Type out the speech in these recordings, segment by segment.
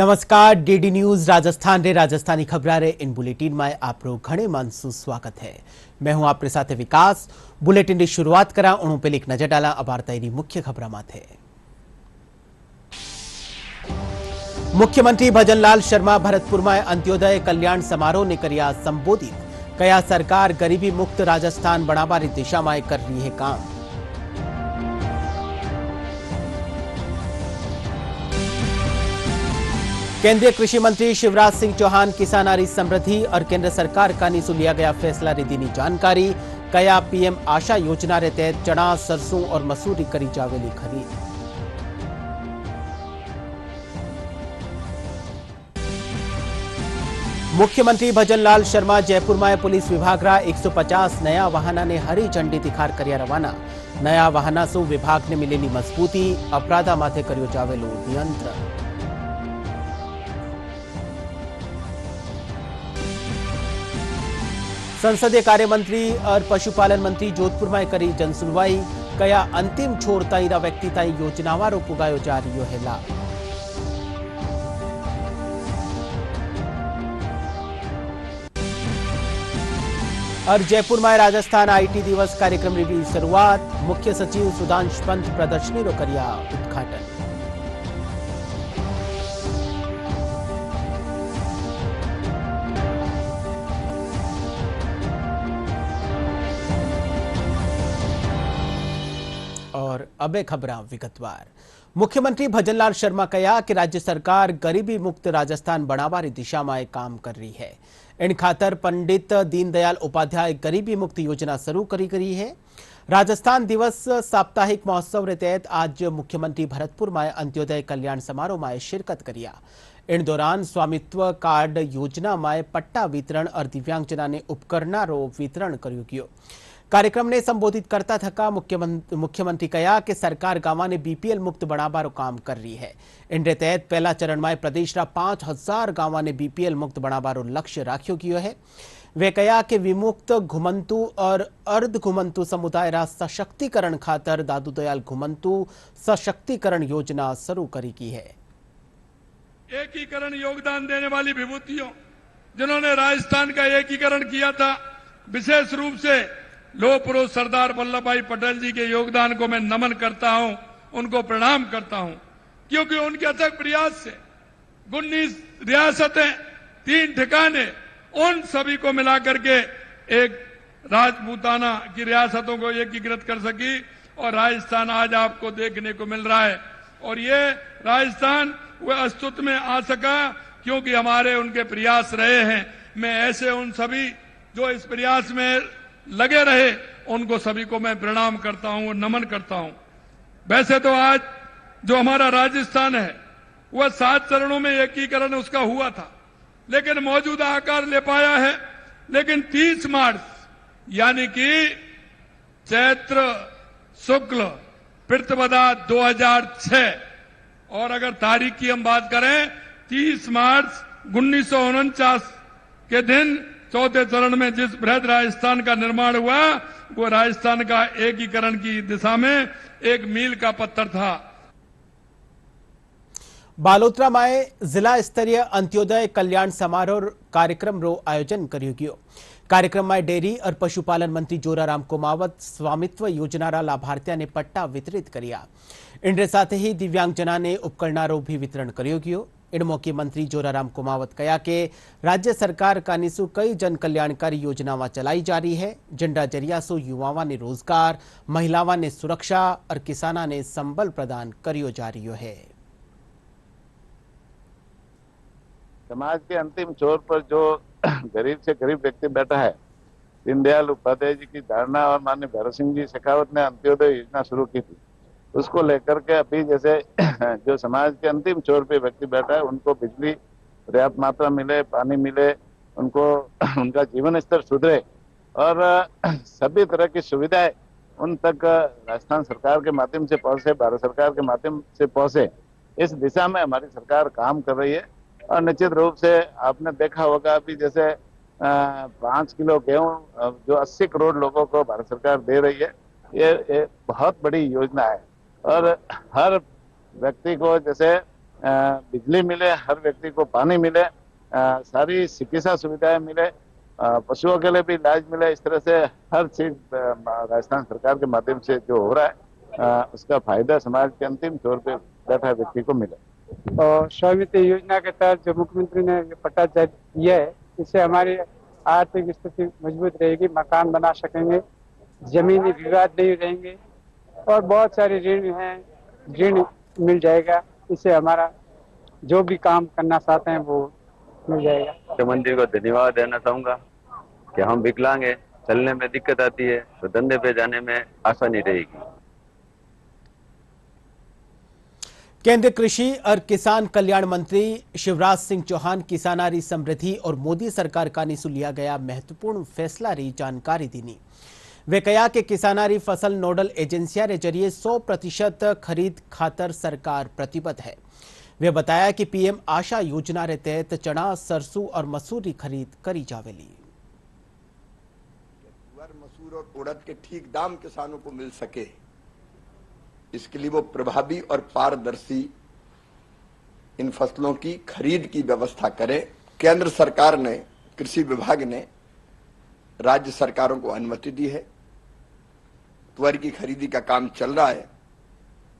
नमस्कार DD news Rajasthan रे राजस्थानी खबरा रे इन बुलेटिन में आपरो घणे मानसू स्वागत है। मैं हूं आपरे साथे विकास। बुलेटिन की शुरुआत करा उणु पे एक नजर डाला अबारताई मुख्य खबरा माथे। मुख्यमंत्री भजनलाल शर्मा भरतपुर में अंत्योदय कल्याण समारोह ने करिया संबोधित। कया सरकार गरीबी मुक्त राजस्थान बनावारी दिशा में कर रही है काम। केंद्रीय कृषि मंत्री शिवराज सिंह चौहान किसानारी समृद्धि और केंद्र सरकार का नीसू लिया गया फैसला री दीनी जानकारी। कया पीएम आशा योजना रे तहत चना सरसों और मसूरी करी जावेली खरीद। मुख्यमंत्री भजनलाल शर्मा जयपुर में पुलिस विभाग रा 150 नया वाहना ने हरी झंडी दिखार करिया रवाना। नया वाहना सु विभाग ने मिलेली मजबूती, अपराधा माथे कर्यो जावेलो नियंत्रण। संसदीय कार्य मंत्री और पशुपालन मंत्री जोधपुर में करी जनसुनवाई। कया अंतिम छोर ताई व्यक्ति ताई योजनावारो पुगायो जा रही है लाभ। और जयपुर में राजस्थान आईटी दिवस कार्यक्रम की शुरुआत। मुख्य सचिव सुधांश पंत प्रदर्शनी रो करिया उद्घाटन। और अबे खबरा विगतवार। मुख्यमंत्री भजनलाल शर्मा कहा कि राज्य सरकार गरीबी मुक्त राजस्थान बनावारी दिशा में काम कर रही है। इन खातर पंडित दीनदयाल उपाध्याय गरीबी मुक्त योजना शुरू करी है। राजस्थान दिवस साप्ताहिक महोत्सव के तहत आज मुख्यमंत्री भरतपुर में अंत्योदय कल्याण समारोह में शिरकत करिया। इन दौरान स्वामित्व कार्ड योजना में पट्टा वितरण और दिव्यांगजना ने उपकरणा रो वितरण करियो। कार्यक्रम ने संबोधित करता थका मुख्यमंत्री कहा कि सरकार गांव ने बीपीएल मुक्त बनावारो काम कर रही है। इनके तहत पहला चरण में प्रदेश रा 5000 गांव ने बीपीएल मुक्त बनावारो लक्ष्य राख्यो कियो है। वे कहा कि विमुक्त घुमंतु और अर्ध घुमंतु समुदाय रा सशक्तिकरण खातर दादू दयाल घुमंतु सशक्तिकरण योजना शुरू करी की है। एकीकरण योगदान देने वाली विभूतियों जिन्होंने राजस्थान का एकीकरण किया था, विशेष रूप से लोह पुरुष सरदार वल्लभ भाई पटेल जी के योगदान को मैं नमन करता हूं, उनको प्रणाम करता हूं, क्योंकि उनके अथक प्रयास से 19 रियासतें, 3 ठिकाने, उन सभी को मिलाकर के एक राजपूताना की रियासतों को एकीकृत कर सकी और राजस्थान आज आपको देखने को मिल रहा है। और ये राजस्थान वह अस्तित्व में आ सका क्योंकि हमारे उनके प्रयास रहे हैं। मैं ऐसे उन सभी जो इस प्रयास में लगे रहे उनको सभी को मैं प्रणाम करता हूं और नमन करता हूं। वैसे तो आज जो हमारा राजस्थान है वह 7 चरणों में एकीकरण उसका हुआ था, लेकिन मौजूदा आकार ले पाया है। लेकिन 30 मार्च यानी कि चैत्र शुक्ल प्रतिपदा 2006 और अगर तारीख की हम बात करें 30 मार्च 1949 के दिन चौथे चरण में जिस बृहद राजस्थान का निर्माण हुआ वो राजस्थान का एकीकरण की दिशा में एक मील का पत्थर था। बालोतरा में जिला स्तरीय अंत्योदय कल्याण समारोह कार्यक्रम रो आयोजन करियो गयो। कार्यक्रम में डेयरी और पशुपालन मंत्री जोराराम कुमावत स्वामित्व योजना रा लाभार्थियों ने पट्टा वितरित करिया। इनके साथ ही दिव्यांगजना ने उपकरणा रो भी वितरण करियो गयो। इन मौके मंत्री जोराराम कुमावत कहा कि राज्य सरकार का निसु कई जन कल्याणकारी योजनावां चलाई जा रही है, जिनका जरिया सो युवाओं ने रोजगार, महिलाओं ने सुरक्षा और किसाना ने संबल प्रदान करियो जा रही है। समाज के अंतिम छोर पर जो गरीब से गरीब व्यक्ति बैठा है, दीनदयाल उपाध्याय जी की धारणा और माननीय भरत सिंह जी शेखावत ने अंत्योदय योजना शुरू की थी, उसको लेकर के अभी जैसे जो समाज के अंतिम छोर पे व्यक्ति बैठा है उनको बिजली पर्याप्त मात्रा मिले, पानी मिले, उनको उनका जीवन स्तर सुधरे और सभी तरह की सुविधाएं उन तक राजस्थान सरकार के माध्यम से पहुंचे, भारत सरकार के माध्यम से पहुंचे, इस दिशा में हमारी सरकार काम कर रही है। और निश्चित रूप से आपने देखा होगा अभी जैसे 5 किलो गेहूं जो 80 करोड़ लोगों को भारत सरकार दे रही है, ये बहुत बड़ी योजना है। और हर व्यक्ति को जैसे बिजली मिले, हर व्यक्ति को पानी मिले, सारी चिकित्सा सुविधाएं मिले, पशुओं के लिए भी इलाज मिले। इस तरह से हर चीज राजस्थान सरकार के माध्यम से जो हो रहा है उसका फायदा समाज के अंतिम छोर पे बैठा व्यक्ति को मिले। और स्वामित्व योजना के तहत जो मुख्यमंत्री ने ये पट्टा जारी किया है, इससे हमारी आर्थिक स्थिति मजबूत रहेगी, मकान बना सकेंगे, जमीनी विवाद नहीं रहेंगे और बहुत सारे ऋण हैं, ऋण मिल जाएगा। इससे हमारा जो भी काम करना चाहते हैं वो मिल जाएगा। मुख्यमंत्री को धन्यवाद देना चाहूंगा कि हम विकलांग हैं, चलने में दिक्कत आती है तो धंधे पे जाने में आसानी रहेगी। केंद्रीय कृषि और किसान कल्याण मंत्री शिवराज सिंह चौहान किसानारी समृद्धि और मोदी सरकार का निसु लिया गया महत्वपूर्ण फैसला री जानकारी दीनी। वे कहा कि किसानारी फसल नोडल एजेंसिया के जरिए 100% खरीद खातर सरकार प्रतिबद्ध है। वे बताया कि पीएम आशा योजना के तहत चना, सरसों और मसूर की खरीद करी जावेली। मसूर और उड़द के ठीक दाम किसानों को मिल सके, इसके लिए वो प्रभावी और पारदर्शी इन फसलों की खरीद की व्यवस्था करे। केंद्र सरकार ने, कृषि विभाग ने राज्य सरकारों को अनुमति दी है। तुअर की खरीदी का काम चल रहा है।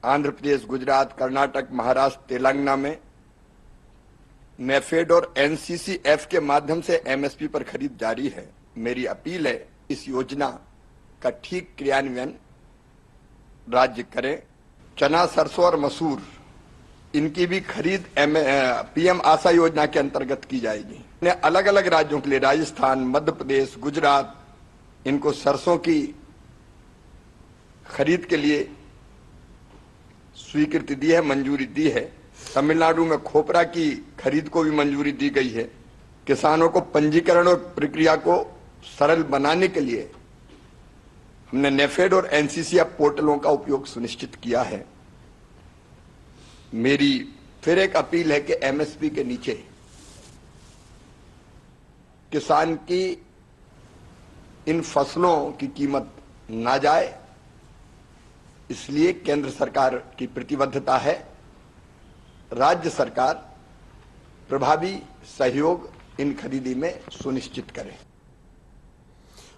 आंध्र प्रदेश, गुजरात, कर्नाटक, महाराष्ट्र, तेलंगाना में नेफेड और एनसीसीएफ के माध्यम से एमएसपी पर खरीद जारी है। मेरी अपील है इस योजना का ठीक क्रियान्वयन राज्य करें। चना, सरसों और मसूर इनकी भी खरीद पीएम आशा योजना के अंतर्गत की जाएगी। अलग अलग राज्यों के लिए, राजस्थान, मध्य प्रदेश, गुजरात, इनको सरसों की खरीद के लिए स्वीकृति दी है, मंजूरी दी है। तमिलनाडु में खोपरा की खरीद को भी मंजूरी दी गई है। किसानों को पंजीकरण और प्रक्रिया को सरल बनाने के लिए हमने नेफेड और एनसीसीएफ पोर्टलों का उपयोग सुनिश्चित किया है। मेरी फिर एक अपील है कि एमएसपी के नीचे किसान की इन फसलों की कीमत ना जाए, इसलिए केंद्र सरकार की प्रतिबद्धता है। राज्य सरकार प्रभावी सहयोग इन खरीदी में सुनिश्चित करे।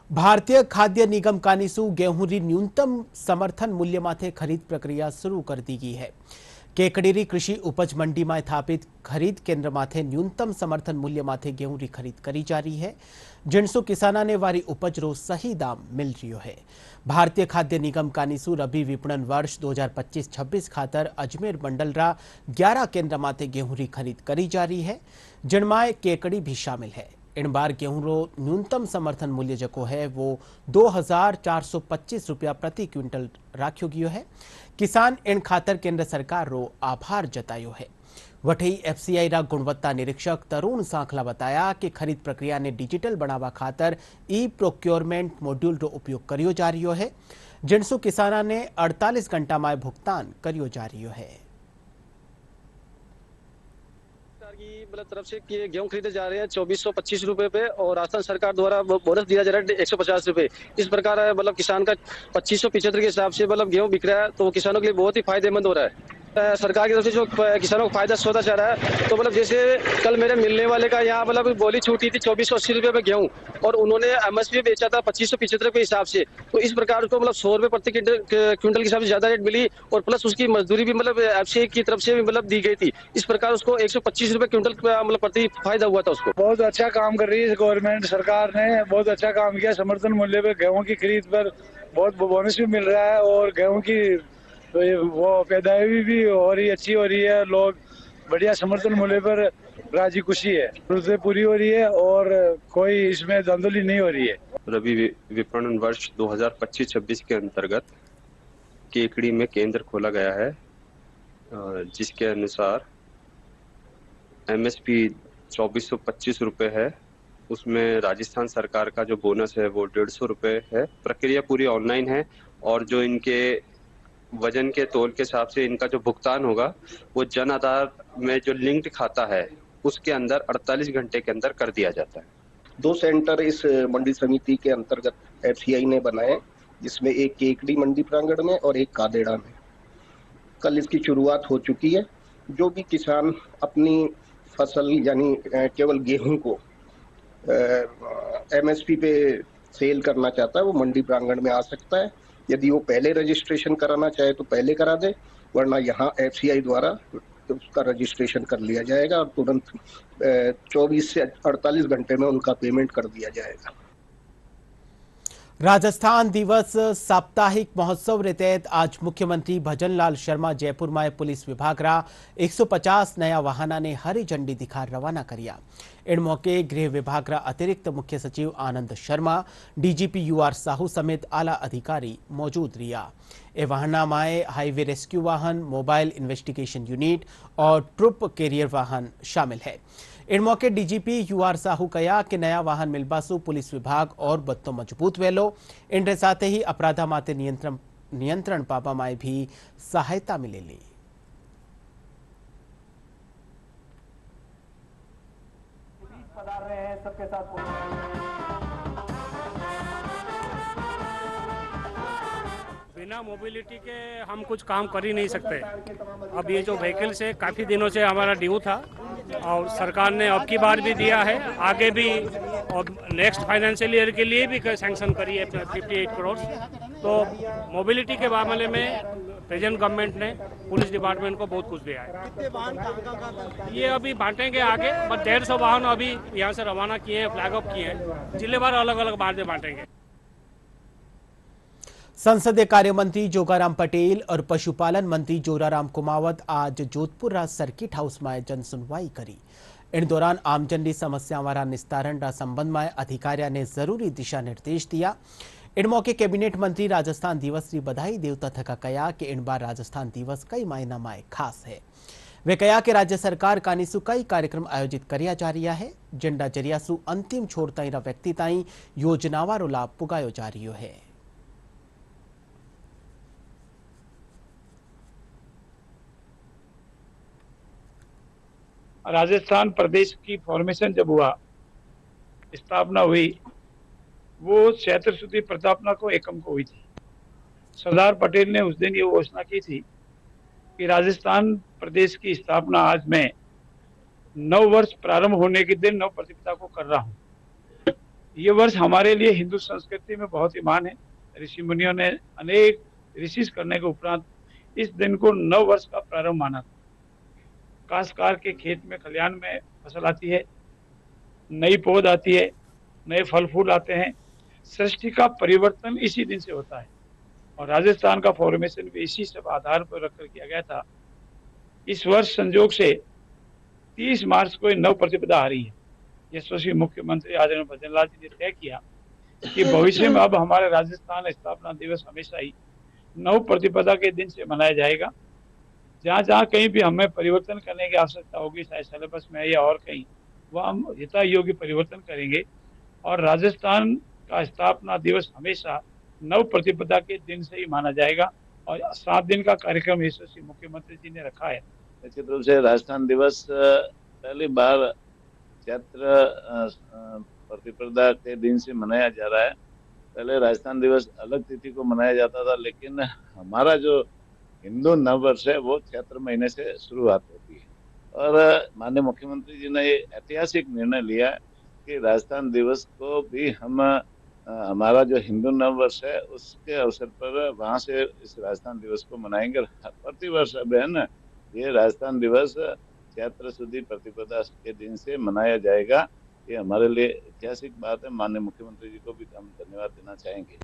भारतीय खाद्य निगम कानिसु गेहूं री न्यूनतम समर्थन मूल्य माथे खरीद प्रक्रिया शुरू कर दी गई है। केकड़ीरी कृषि उपज मंडी में स्थापित खरीद केंद्र माथे न्यूनतम समर्थन मूल्य माथे गेहूं री खरीद करी जा रही है, जिनसु किसाना ने वारी उपज रो सही दाम मिल रही है। भारतीय खाद्य निगम कानिसु रबी विपणन वर्ष 2025-26 खातर अजमेर मंडल रा 11 केंद्र माथे गेहूं री खरीद करी जा रही है, जिनमें केकड़ी भी शामिल है। इन बार गेहूं रो न्यूनतम समर्थन मूल्य जको है वो 2425 रुपया प्रति क्विंटल राख्यो गयो है। किसान इन खातर केंद्र सरकार रो आभार जतायो है। वठी एफसीआई रा गुणवत्ता निरीक्षक तरुण सांखला बताया कि खरीद प्रक्रिया ने डिजिटल बनावा खातर ई प्रोक्योरमेंट मॉड्यूल रो उपयोग करियो जा रही है, जिनसु किसाना ने 48 घंटा में भुगतान करियो जा रही है। मतलब तरफ से कि गेहूं खरीदे जा रहे हैं 2425 रुपए पे और राजस्थान सरकार द्वारा बोनस दिया जा रहा है 150 रुपए। इस प्रकार मतलब किसान का 2575 के हिसाब से मतलब गेहूं बिक रहा है, तो किसानों के लिए बहुत ही फायदेमंद हो रहा है। सरकार की तरफ से जो किसानों को फायदा होता जा रहा है, तो मतलब जैसे कल मेरे मिलने वाले का यहाँ मतलब बोली छूटी थी 2480 रुपए में गेहूं, और उन्होंने एमएसपी बेचा था 2575 के हिसाब से। तो इस प्रकार उसको मतलब 100 रुपए प्रति क्विंटल के हिसाब से ज्यादा रेट मिली और प्लस उसकी मजदूरी भी मतलब एफसीआई की तरफ से भी मतलब दी गई थी। इस प्रकार उसको 125 रुपए क्विंटल मतलब प्रति फायदा हुआ था उसको। बहुत अच्छा काम कर रही है गवर्नमेंट, सरकार ने बहुत अच्छा काम किया। समर्थन मूल्य पे गेहूं की खरीद पर बहुत बोनस भी मिल रहा है और गेहूं की वो पैदावार भी हो रही, अच्छी हो रही है। लोग बढ़िया समर्थन मूल्य पर राजी खुशी है, जरूरतें पूरी हो रही है और कोई इसमें धांधली नहीं हो रही है। रबी विपणन वर्ष 2025-26 के अंतर्गत केकड़ी में केंद्र खोला गया है, जिसके अनुसार एमएसपी 2425 रुपए है। उसमें राजस्थान सरकार का जो बोनस है वो 150 रुपए है। प्रक्रिया पूरी ऑनलाइन है और जो इनके वजन के तौल के हिसाब से इनका जो भुगतान होगा वो जन आधार में जो लिंक्ड खाता है उसके अंदर 48 घंटे के अंदर कर दिया जाता है। 2 सेंटर इस मंडी समिति के अंतर्गत एफसीआई ने बनाए, जिसमें एक केकड़ी मंडी प्रांगण में और एक कादेड़ा में। कल इसकी शुरुआत हो चुकी है जो भी किसान अपनी फसल यानी केवल गेहूं को एमएसपी पे सेल करना चाहता है वो मंडी प्रांगण में आ सकता है। यदि वो पहले रजिस्ट्रेशन कराना चाहे तो पहले करा दे, वरना यहाँ एफसीआई द्वारा उसका रजिस्ट्रेशन कर लिया जाएगा और तुरंत 24 से 48 घंटे में उनका पेमेंट कर दिया जाएगा। राजस्थान दिवस साप्ताहिक महोत्सव रे तहत आज मुख्यमंत्री भजनलाल शर्मा जयपुर में पुलिस विभाग रा 150 नया वाहना ने हरी झंडी दिखा रवाना कर्या। इन मौके गृह विभाग रा अतिरिक्त मुख्य सचिव आनंद शर्मा, डीजीपी यूआर साहू समेत आला अधिकारी मौजूद रिया। ए वाहना में हाईवे रेस्क्यू वाहन, मोबाइल इन्वेस्टिगेशन यूनिट और ट्रुप कैरियर वाहन शामिल है। इन मौके डीजीपी यूआर साहू कया कि नया वाहन मिलबासु पुलिस विभाग और बत्तो मजबूत वेलो। इनके साथ ही अपराधा माते नियंत्रण पापा में भी सहायता मिलेली। बिना मोबिलिटी के हम कुछ काम कर ही नहीं सकते। अब ये जो व्हीकल्स है काफ़ी दिनों से हमारा ड्यू था और सरकार ने अब की बार भी दिया है, आगे भी और नेक्स्ट फाइनेंशियल ईयर के लिए भी सैंक्शन करी है 58 करोड़। तो मोबिलिटी के मामले में प्रेजेंट गवर्नमेंट ने पुलिस डिपार्टमेंट को बहुत कुछ दिया है। ये अभी बांटेंगे आगे, बट 150 वाहन अभी यहाँ से रवाना किए हैं, फ्लैग ऑफ किए हैं, जिलेवार अलग अलग बाद में बांटेंगे। संसदीय कार्य मंत्री जोगाराम पटेल और पशुपालन मंत्री जोराराम कुमावत आज जोधपुर सर्किट हाउस में जन सुनवाई करी। इन दौरान आमजन की समस्याओं वाला निस्तारण का संबंध में अधिकारियों ने जरूरी दिशा निर्देश दिया। इन मौके कैबिनेट मंत्री राजस्थान दिवस की बधाई देवता थका कया कि इन बार राजस्थान दिवस कई मायना में खास है। वे कया कि राज्य सरकार कानीसु कई कार्यक्रम आयोजित करिया जा रहा है, जिनका जरिया सु अंतिम छोर ताई व्यक्ति ताई योजनावारो लाभ पुगायो जा रही है। राजस्थान प्रदेश की फॉर्मेशन जब हुआ, स्थापना हुई, वो क्षेत्र सुधी प्रतापना को एकम को हुई थी। सरदार पटेल ने उस दिन ये घोषणा की थी कि राजस्थान प्रदेश की स्थापना आज मैं 9 वर्ष प्रारंभ होने के दिन 9 प्रतिपदा को कर रहा हूँ। ये वर्ष हमारे लिए हिंदू संस्कृति में बहुत ही मान है। ऋषि मुनियों ने अनेक ऋषि करने के उपरांत इस दिन को 9 वर्ष का प्रारंभ माना था। काश्तकार के खेत में खलिहान में फसल आती है, नई पौध आती है, नए फल फूल आते हैं। सृष्टि का परिवर्तन इसी दिन से होता है और राजस्थान का फॉर्मेशन भी इसी सब आधार पर रखकर किया गया था। इस वर्ष संजोग से 30 मार्च को 9 प्रतिपदा आ रही है। यशस्वी मुख्यमंत्री आदरणीय भजनलाल जी ने तय किया कि भविष्य में अब हमारे राजस्थान स्थापना दिवस हमेशा ही 9 प्रतिपदा के दिन से मनाया जाएगा। जहाँ जहाँ कहीं भी हमें परिवर्तन करने की आवश्यकता होगी, चाहे सिलेबस में या और कहीं, वह हम यथा योग्य परिवर्तन करेंगे और राजस्थान का स्थापना दिवस हमेशा 9 प्रतिपदा के दिन से ही माना जाएगा और 7 दिन का कार्यक्रम यशस्वी मुख्यमंत्री जी ने रखा है। निश्चित रूप से राजस्थान दिवस पहली बार चैत्र प्रतिपदा के दिन से मनाया जा रहा है। पहले राजस्थान दिवस अलग तिथि को मनाया जाता था, लेकिन हमारा जो हिंदू नववर्ष है वो चैत्र महीने से शुरुआत होती है और माननीय मुख्यमंत्री जी ने ये ऐतिहासिक निर्णय लिया कि राजस्थान दिवस को भी हम हमारा जो हिंदू नववर्ष है उसके अवसर पर वहां से इस राजस्थान दिवस को मनाएंगे। प्रतिवर्ष अब है ना, ये राजस्थान दिवस चैत्र सुधी प्रतिपदा के दिन से मनाया जाएगा। ये हमारे लिए ऐतिहासिक बात है। माननीय मुख्यमंत्री जी को भी हम धन्यवाद देना चाहेंगे।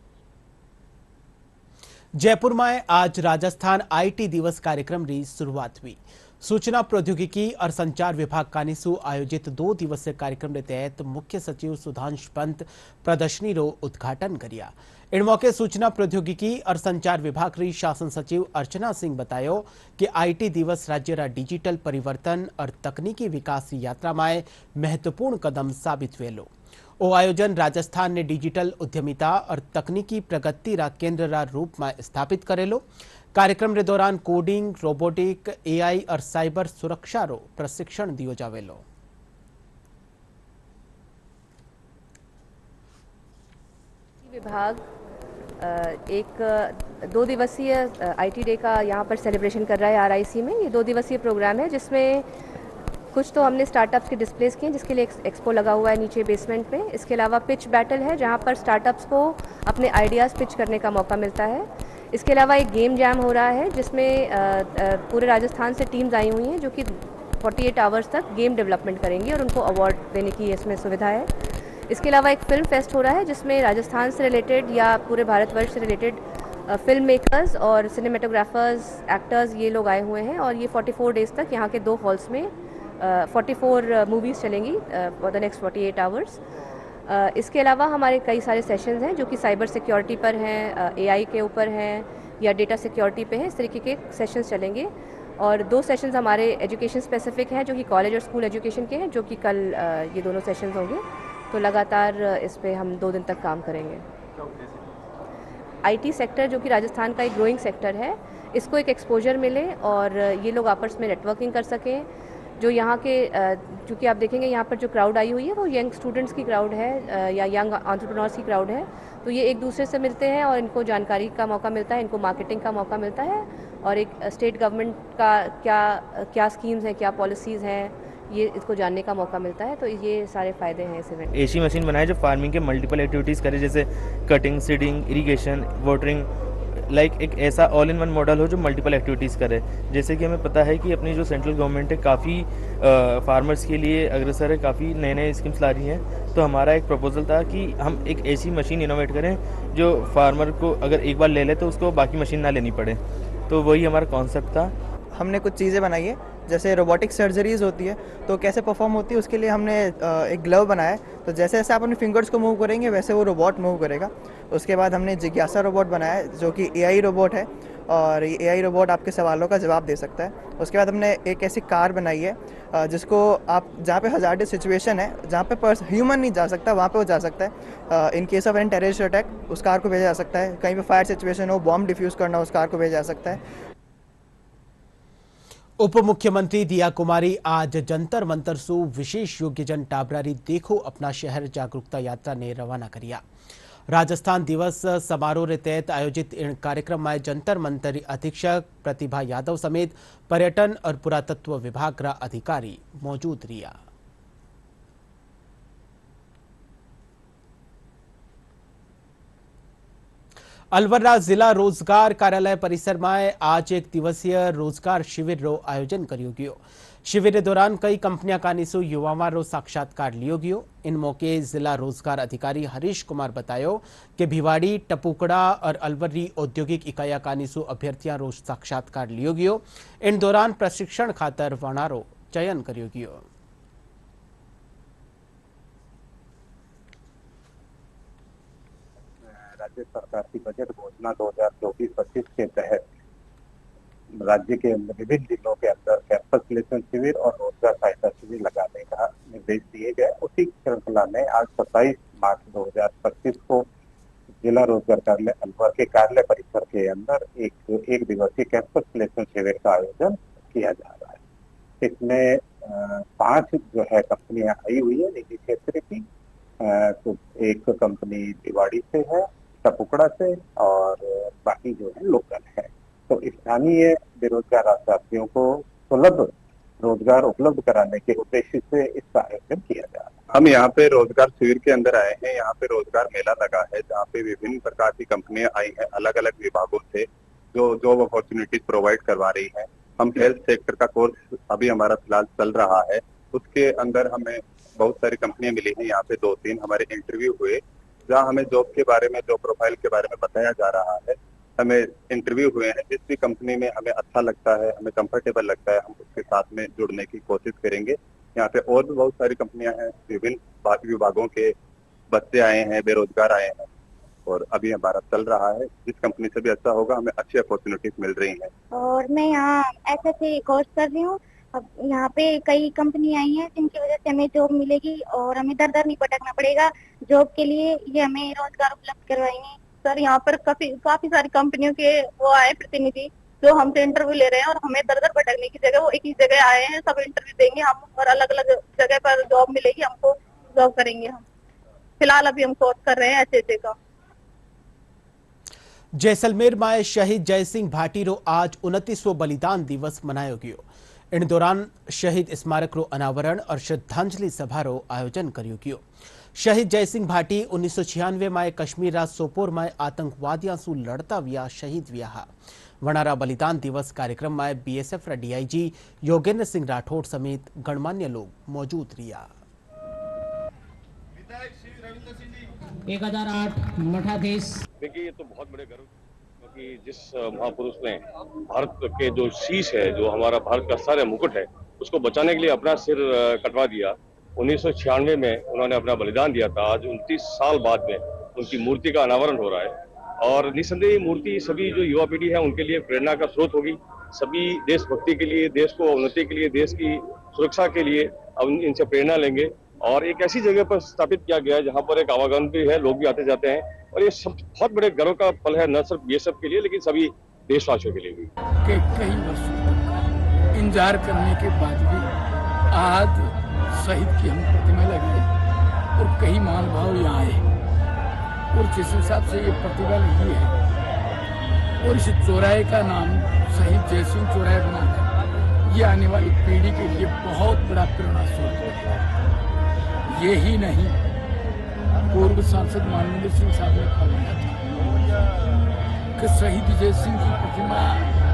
जयपुर में आज राजस्थान आईटी दिवस कार्यक्रम की शुरुआत हुई। सूचना प्रौद्योगिकी और संचार विभाग कानीसु आयोजित 2 दिवसीय कार्यक्रम के तहत मुख्य सचिव सुधांशु पंत प्रदर्शनी रो उद्घाटन करिया। इन मौके सूचना प्रौद्योगिकी और संचार विभाग की शासन सचिव अर्चना सिंह बतायो कि आईटी दिवस राज्य रा डिजिटल परिवर्तन और तकनीकी विकास की यात्रा में महत्वपूर्ण कदम साबित वेलो। ओ आयोजन राजस्थान ने डिजिटल उद्यमिता और तकनीकी प्रगति रा केंद्र रा रूप में स्थापित करेलो। कार्यक्रम के दौरान कोडिंग, रोबोटिक, एआई और साइबर सुरक्षा रो प्रशिक्षण दियो जावेलो। विभाग एक 2 दिवसीय आईटी डे का यहाँ पर सेलिब्रेशन कर रहा है आरआईसी में। ये 2 दिवसीय प्रोग्राम है जिसमें कुछ तो हमने स्टार्टअप्स के डिस्प्लेस किए हैं जिसके लिए एक्सपो लगा हुआ है नीचे बेसमेंट में। इसके अलावा पिच बैटल है जहाँ पर स्टार्टअप्स को अपने आइडियाज़ पिच करने का मौका मिलता है। इसके अलावा एक गेम जैम हो रहा है जिसमें पूरे राजस्थान से टीम्स आई हुई हैं जो कि 48 आवर्स तक गेम डेवलपमेंट करेंगी और उनको अवार्ड देने की इसमें सुविधा है। इसके अलावा एक फिल्म फेस्ट हो रहा है जिसमें राजस्थान से रिलेटेड या पूरे भारतवर्ष से रिलेटेड फिल्म मेकर्स और सिनेमेटोग्राफर्स, एक्टर्स ये लोग आए हुए हैं और ये 44 डेज़ तक यहाँ के 2 हॉल्स में 44 मूवीज़ चलेंगी फॉर द नेक्स्ट 48 आवर्स। इसके अलावा हमारे कई सारे सेशंस हैं जो कि साइबर सिक्योरिटी पर हैं, एआई के ऊपर हैं या डेटा सिक्योरिटी पे हैं। इस तरीके के सेशंस चलेंगे और 2 सेशंस हमारे एजुकेशन स्पेसिफिक हैं जो कि कॉलेज और स्कूल एजुकेशन के हैं जो कि कल ये दोनों सेशंस होंगे। तो लगातार इस पे हम 2 दिन तक काम करेंगे। आईटी सेक्टर जो कि राजस्थान का एक ग्रोइंग सेक्टर है, इसको एक एक्सपोजर मिले और ये लोग आपस में नेटवर्किंग कर सकें। जो यहाँ के चूँकि आप देखेंगे यहाँ पर जो क्राउड आई हुई है वो यंग स्टूडेंट्स की क्राउड है या यंग एंटरप्रेन्योर्स की क्राउड है, तो ये एक दूसरे से मिलते हैं और इनको जानकारी का मौका मिलता है, इनको मार्केटिंग का मौका मिलता है और एक स्टेट गवर्नमेंट का क्या स्कीम्स हैं, क्या पॉलिसीज़ हैं, ये इसको जानने का मौका मिलता है। तो ये सारे फ़ायदे हैं इस इवेंट। एसी मशीन बनाए जो फार्मिंग के मल्टीपल एक्टिविटीज़ करे जैसे cutting, seeding, irrigation, watering, like एक ऐसा ऑल इन वन मॉडल हो जो मल्टीपल एक्टिविटीज़ करे। जैसे कि हमें पता है कि अपनी जो सेंट्रल गवर्नमेंट है काफ़ी फार्मर्स के लिए अग्रसर है, काफ़ी नए नए स्कीम्स ला रही हैं। तो हमारा एक प्रपोजल था कि हम एक ऐसी मशीन इनोवेट करें जो फार्मर को अगर एक बार ले ले तो उसको बाकी मशीन ना लेनी पड़े। तो वही हमारा कॉन्सेप्ट था। हमने कुछ चीज़ें बनाई है जैसे रोबोटिक सर्जरीज होती है तो कैसे परफॉर्म होती है उसके लिए हमने एक ग्लव बनाया है। तो जैसे जैसे आप अपने फिंगर्स को मूव करेंगे वैसे वो रोबोट मूव करेगा। उसके बाद हमने जिज्ञासा रोबोट बनाया है जो कि एआई रोबोट है और ये एआई रोबोट आपके सवालों का जवाब दे सकता है। उसके बाद हमने एक ऐसी कार बनाई है जिसको आप जहाँ पे हज़ार्डस सिचुएशन है, जहाँ पे ह्यूमन नहीं जा सकता वहाँ पे वो जा सकता है। In case of an terrorist attack उस कार को भेजा जा सकता है। कहीं पे फायर सिचुएशन हो, बॉम्ब डिफ्यूज़ करना, उस कार को भेजा जा सकता है। उप मुख्यमंत्री दिया कुमारी आज जंतर मंतर सु विशेष योग्यजन टाबरारी देखो अपना शहर जागरूकता यात्रा ने रवाना करिया। राजस्थान दिवस समारोह रे तहत आयोजित इन कार्यक्रम में जंतर मंतर अधीक्षक प्रतिभा यादव समेत पर्यटन और पुरातत्व विभाग रा अधिकारी मौजूद रिया। अलवर जिला रोजगार कार्यालय परिसर में आज 1 दिवसीय रोजगार शिविर रो आयोजन करियो गयो। शिविर के दौरान कई कंपनियां कानीसु युवाओं रो साक्षात्कार लियो गयो। इन मौके जिला रोजगार अधिकारी हरीश कुमार बतायो कि भिवाड़ी, टपुकड़ा और अलवरी औद्योगिक इकाइया कानीसु अभ्यर्थियों रो साक्षात्कार लियो गयो। इन दौरान प्रशिक्षण खातर वणारो चयन करियो गयो। राज्य सरकार की बजट घोषणा 2024-25 के तहत राज्य के विभिन्न जिलों के अंदर कैंपस प्लेसमेंट शिविर और रोजगार सहायता शिविर लगाने का निर्देश दिए गए। उसी श्रृंखला में आज 27 मार्च 2025 को जिला रोजगार कार्यालय अलवर के कार्यालय परिसर के अंदर एक दिवसीय कैंपस प्लेसमेंट शिविर का आयोजन किया जा रहा है। इसमें 5 जो है कंपनियां आई हुई है निजी क्षेत्र की। तो एक कंपनी भिवाड़ी से है, टपुकड़ा से और बाकी जो है लोकल है। तो स्थानीय बेरोजगार अभ्यर्थियों को सुलभ रोजगार उपलब्ध कराने के उद्देश्य से इसका आयोजन किया जा रहा है। हम यहाँ पे रोजगार शिविर के अंदर आए हैं। यहाँ पे रोजगार मेला लगा है जहाँ पे विभिन्न प्रकार की कंपनियां आई हैं अलग अलग विभागों से जो जॉब अपॉर्चुनिटीज प्रोवाइड करवा रही हैं। हम हेल्थ सेक्टर का कोर्स अभी हमारा फिलहाल चल रहा है, उसके अंदर हमें बहुत सारी कंपनियां मिली हैं। यहाँ पे 2-3 हमारे इंटरव्यू हुए जहाँ हमें जॉब के बारे में, जॉब प्रोफाइल के बारे में बताया जा रहा है। हमें इंटरव्यू हुए हैं, जिस भी कंपनी में हमें अच्छा लगता है, हमें कंफर्टेबल लगता है, हम उसके साथ में जुड़ने की कोशिश करेंगे। यहाँ पे और भी बहुत सारी कंपनियां हैं, विभिन्न विभागों के बच्चे आए हैं, बेरोजगार आए हैं और अभी हमारा चल रहा है। जिस कंपनी से भी अच्छा होगा हमें अच्छी अपॉर्चुनिटीज मिल रही हैं। और मैं यहाँ SSA कोर्स कर रही हूँ। अब यहाँ पे कई कंपनी आई हैं जिनकी वजह से हमें जॉब मिलेगी और हमें दर दर नहीं भटकना पड़ेगा जॉब के लिए। ये हमें रोजगार उपलब्ध करवाएंगे। सर यहाँ पर काफी सारी कंपनियों के वो आए प्रतिनिधि जो हमसे इंटरव्यू ले रहे हैं और हमें दर दर भटकने की जगह वो एक ही जगह आए हैं। सब इंटरव्यू देंगे हम और अलग अलग जगह पर जॉब मिलेगी, हमको जॉब करेंगे। हम फिलहाल अभी हम कोर्स कर रहे हैं SSA का। जैसलमेर में शहीद जयसिंह भाटी रो आज 29वां बलिदान दिवस मनायो गयो। इन दौरान शहीद स्मारक रो अनावरण और श्रद्धांजलि सभा रो आयोजन कर्यो गयो। शहीद जयसिंह भाटी 1996 में कश्मीर रा सोपोर में आतंकवादियों से लड़ता विया शहीद विया। वनारा बलिदान दिवस कार्यक्रम में बीएसएफ रा डीआईजी योगेंद्र सिंह राठौड़ समेत गणमान्य लोग मौजूद रिया। 1008 मठाधीश। देखिए, ये तो बहुत बड़े गर्व क्योंकि जिस महापुरुष ने भारत के जो शीश है, जो हमारा भारत का सर है, मुकुट है, उसको बचाने के लिए अपना सिर कटवा दिया। 1996 में उन्होंने अपना बलिदान दिया था। आज 29 साल बाद में उनकी मूर्ति का अनावरण हो रहा है और निसंदेह मूर्ति सभी जो युवा पीढ़ी है उनके लिए प्रेरणा का स्रोत होगी। सभी देशभक्ति के लिए, देश को उन्नति के लिए, देश की सुरक्षा के लिए अब इनसे प्रेरणा लेंगे। और एक ऐसी जगह पर स्थापित किया गया है जहां पर एक आवागमन भी है, लोग भी आते जाते हैं और ये सब बहुत बड़े गर्व का पल है, न सिर्फ बीएसएफ के लिए लेकिन सभी देशवासियों के लिए भी। कई वर्षों तक इंतजार करने के बाद भी आज शहीद की हम प्रतिमा लगाई और कई महानुभाव यहाँ आए और जिस हिसाब से ये प्रतिमा लगी है और इस चौराहे का नाम शहीद जयसिंह चौराहे बनाकर ये आने वाली पीढ़ी के लिए बहुत बड़ा प्रेरणा स्रोत है। ये ही नहीं, पूर्व सांसद माननीय सिंह साहब ने फरमाया था कि शहीद जयसिंह की प्रतिमा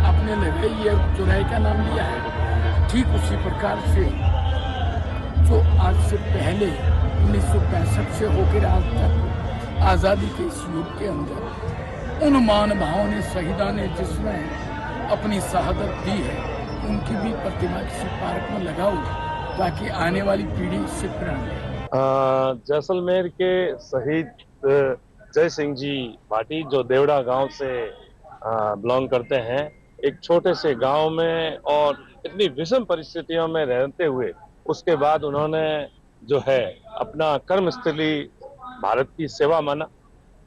आपने लगाई है, चौराहे का नाम लिया है। ठीक उसी प्रकार से जो आज से पहले 1965 से होकर आज तक आज़ादी के इस युग के अंदर उन महानुभावों ने, शहीदा ने जिसमें अपनी शहादत दी है, उनकी भी प्रतिमा किसी पार्क में लगाओ ताकि आने वाली पीढ़ी इससे प्रेरणा ले। जैसलमेर के शहीद जय सिंह जी भाटी जो देवड़ा गांव से बिलोंग करते हैं, एक छोटे से गांव में और इतनी विषम परिस्थितियों में रहते हुए उसके बाद उन्होंने जो है अपना कर्मस्थली भारत की सेवा माना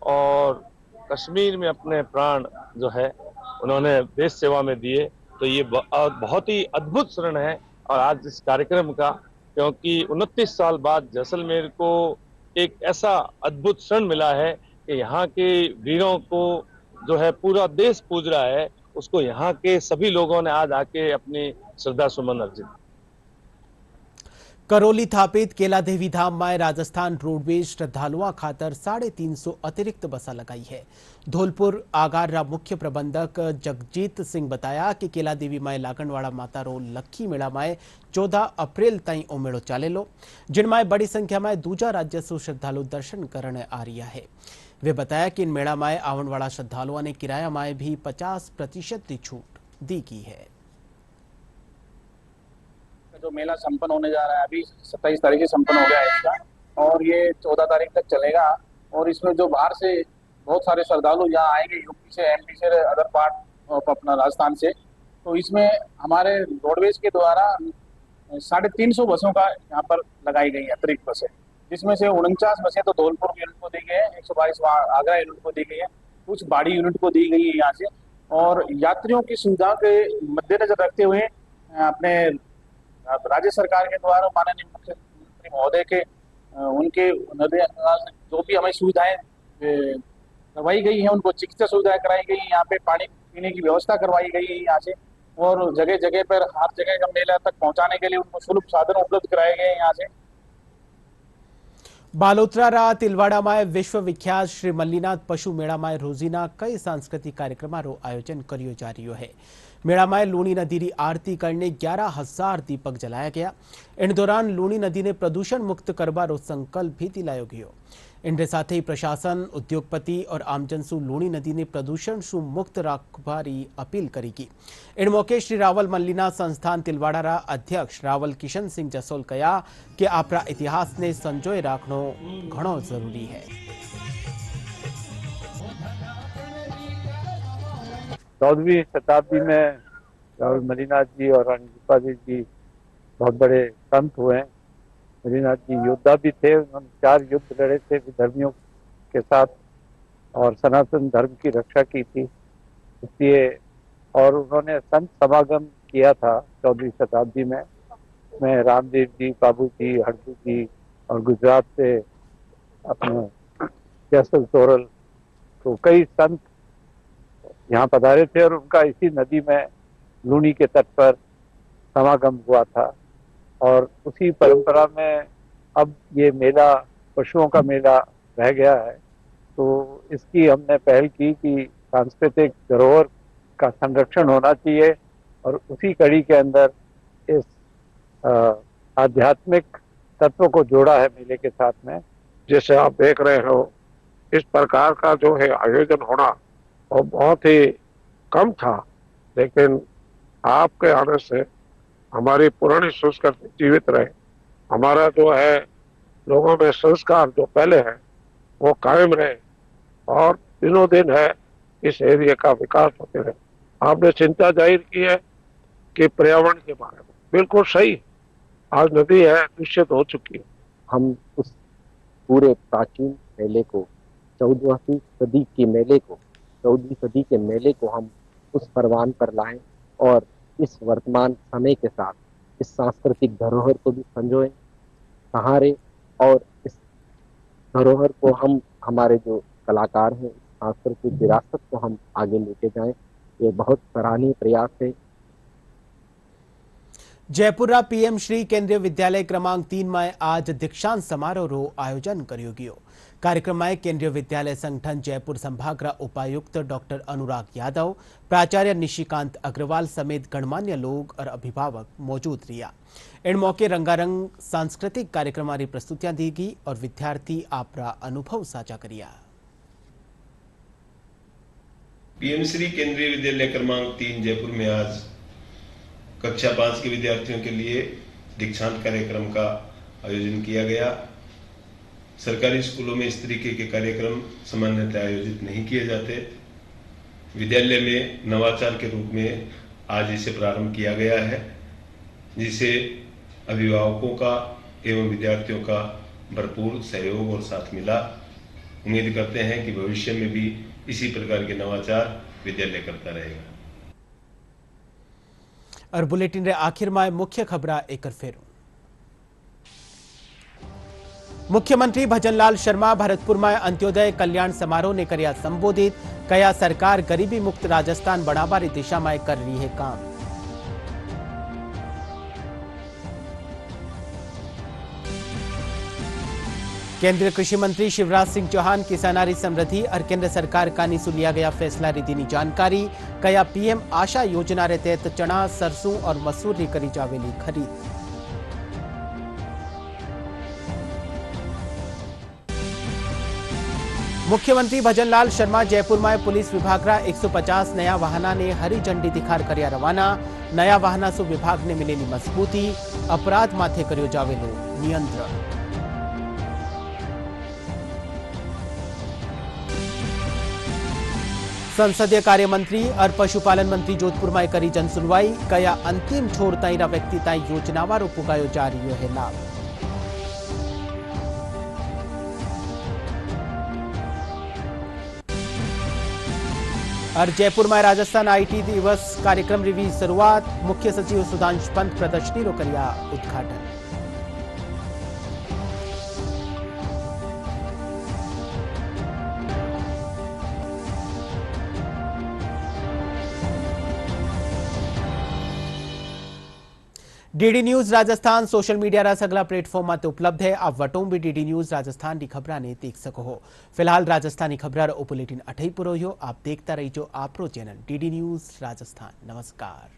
और कश्मीर में अपने प्राण जो है उन्होंने देश सेवा में दिए। तो ये बहुत ही अद्भुत क्षण है और आज इस कार्यक्रम का, क्योंकि 29 साल बाद जैसलमेर को एक ऐसा अद्भुत क्षण मिला है कि यहाँ के वीरों को जो है पूरा देश पूज रहा है, उसको यहाँ के सभी लोगों ने आज आके अपनी श्रद्धा सुमन अर्जित। करौली थापित केला देवी धाम में राजस्थान रोडवेज श्रद्धालुओं खातर 350 अतिरिक्त बसा लगाई है। धौलपुर आगार मुख्य प्रबंधक जगजीत सिंह बताया कि केला देवी में लागणवाड़ा माता रो लक्खी मेला में 14 अप्रैल तई ओ मेड़ो चालेलो, जिनमें बड़ी संख्या में दूजा राज्य से श्रद्धालु दर्शन करने आ रहा है। वे बताया कि इन मेला में आवन वाला श्रद्धालुओं ने किराया में भी 50% की छूट दी गई है। जो मेला संपन्न होने जा रहा है, अभी 27 तारीख से संपन्न हो गया है इसका और ये 14 तारीख तक चलेगा। और इसमें जो बाहर से बहुत सारे श्रद्धालु यहाँ आएंगे, यूपी से, एमपी से, अदर पार्ट अपना राजस्थान से। तो इसमें हमारे रोडवेज के द्वारा 350 बसों का यहाँ पर लगाई गई है, अतिरिक्त बसें, जिसमें से 49 बसें तो धौलपुर यूनिट को दी गई है, 122 आगरा यूनिट को दी गई है, कुछ बाड़ी यूनिट को दी गई है यहाँ से। और यात्रियों की सुविधा के मद्देनजर रखते हुए अपने राज्य सरकार के द्वारा माननीय मुख्यमंत्री महोदय के उनके जो भी हमें सुविधाएं करवाई गई हैं, उनको चिकित्सा सुविधाएं कराई गई हैं, यहाँ पे पानी पीने की व्यवस्था करवाई गई है यहाँ से, और जगह जगह पर हर जगह हम मेला तक पहुंचाने के लिए उनको सुलभ साधन उपलब्ध कराए गए हैं यहाँ से। बालोतरा तिलवाड़ा में विश्व विख्यात श्री मल्लीनाथ पशु मेला में रोजीना कई सांस्कृतिक कार्यक्रमों आयोजन करियो जा रही है। मेला में लूणी नदी की आरती करने 11,000 दीपक जलाया गया। इन दौरान लूणी नदी ने प्रदूषण मुक्त करवारो संकल्प भी दिलायो गयो। इनके साथ ही प्रशासन, उद्योगपति और आमजन सु लूणी नदी ने प्रदूषण सु मुक्त रखवारी अपील करेगी। इन मौके श्री रावल मल्लीनाथ संस्थान तिलवाड़ा रा अध्यक्ष रावल किशन सिंह जसोल कहा कि आपरा इतिहास ने संजोए राखनो घणो जरूरी है। 14वीं शताब्दी में रावल मल्लीनाथ जी और रानी रूपादेवी जी बहुत बड़े संत हुए हैं। मल्लीनाथ जी योद्धा भी थे, उन्होंने 4 युद्ध लड़े थे विधर्मियों के साथ और सनातन धर्म की रक्षा की थी, इसलिए और उन्होंने संत समागम किया था 14वीं शताब्दी में। रामदेव जी, बाबू जी, हरदू जी और गुजरात से अपने जैसल तोरल, तो कई संत यहाँ पधारे थे और उनका इसी नदी में लूनी के तट पर समागम हुआ था। और उसी परंपरा में अब ये मेला पशुओं का मेला रह गया है। तो इसकी हमने पहल की कि सांस्कृतिक धरोहर का संरक्षण होना चाहिए और उसी कड़ी के अंदर इस आध्यात्मिक तत्व को जोड़ा है मेले के साथ में। जैसे आप देख रहे हो, इस प्रकार का जो है आयोजन होना वो बहुत ही कम था, लेकिन आपके आने से हमारी पुरानी संस्कृति जीवित रहे। हमारा जो है लोगों में संस्कार जो पहले है वो कायम रहे और दिनों दिन है इस एरिया का विकास होते रहे। आपने चिंता जाहिर की है कि पर्यावरण के बारे में, बिल्कुल सही। आज नदी है दूषित हो चुकी है। हम उस पूरे प्राचीन मेले को 14वीं सदी के मेले को 14वीं सदी के मेले को हम उस परवान पर लाएं और इस वर्तमान समय के साथ इस सांस्कृतिक धरोहर को भी संजोएं, सहारे और इस धरोहर को हम हमारे जो कलाकार हैं सांस्कृतिक विरासत को हम आगे लेके जाएं। ये बहुत सराहनीय प्रयास है। जयपुरा पीएम श्री केंद्रीय विद्यालय क्रमांक 3 में आज दीक्षांत समारोह आयोजन कर्यो गयो। कार्यक्रम में केंद्रीय विद्यालय संगठन जयपुर संभागरा उपायुक्त डॉक्टर अनुराग यादव, प्राचार्य निशिकांत अग्रवाल समेत गणमान्य लोग और अभिभावक मौजूद रहा। इन मौके रंगारंग सांस्कृतिक कार्यक्रम प्रस्तुतियां दी गई और विद्यार्थी आपरा अनुभव साझा करिया। पीएम श्री केंद्रीय विद्यालय क्रमांक 3 जयपुर में आज कक्षा 5 के विद्यार्थियों के लिए दीक्षांत कार्यक्रम का आयोजन किया गया। सरकारी स्कूलों में इस तरीके के कार्यक्रम सामान्यतः आयोजित नहीं किए जाते। विद्यालय में नवाचार के रूप में आज इसे प्रारंभ किया गया है, जिसे अभिभावकों का एवं विद्यार्थियों का भरपूर सहयोग और साथ मिला। उम्मीद करते हैं कि भविष्य में भी इसी प्रकार के नवाचार विद्यालय करता रहेगा। और बुलेटिन रे आखिर में मुख्य खबरा एक फेरू। मुख्यमंत्री भजनलाल शर्मा भरतपुर में अंत्योदय कल्याण समारोह ने कर्या संबोधित, कया सरकार गरीबी मुक्त राजस्थान बनावारी दिशा में कर रही है काम। केंद्रीय कृषि मंत्री शिवराज सिंह चौहान किसानारी समृद्धि और केंद्र सरकार का नीसु लिया गया फैसला री दीनी जानकारी, कया पीएम आशा योजना रे तहत चना, सरसों और मसूर री करी जावेली खरीद। मुख्यमंत्री भजनलाल शर्मा जयपुर में पुलिस विभाग रा 150 नया वाहना ने हरी झंडी दिखार कर्या रवाना। नया वाहना सु विभाग ने मिलेली मजबूती, अपराध माथे कर्यो जावेलो नियंत्रण। संसदीय कार्य मंत्री और पशुपालन मंत्री जोधपुर में करी जन सुनवाई, कया अंतिम छोर ताईरा व्यक्ति ताई योजनावारो पुगायो जा रही है लाभ। और जयपुर में राजस्थान आईटी दिवस कार्यक्रम री शुरुआत, मुख्य सचिव सुधांशु पंत प्रदर्शनी रो कर्या उद्घाटन। DD news Rajasthan social media रा सगला प्लेटफॉर्म में उपलब्ध है। आप वटों भी डीडी न्यूज राजस्थान की खबरा ने देख सको हो। फिलहाल राजस्थानी खबरा रो बुलेटिन अठई पुरो हो। आप देखता रहिजो आपरो चैनल डीडी न्यूज राजस्थान। नमस्कार।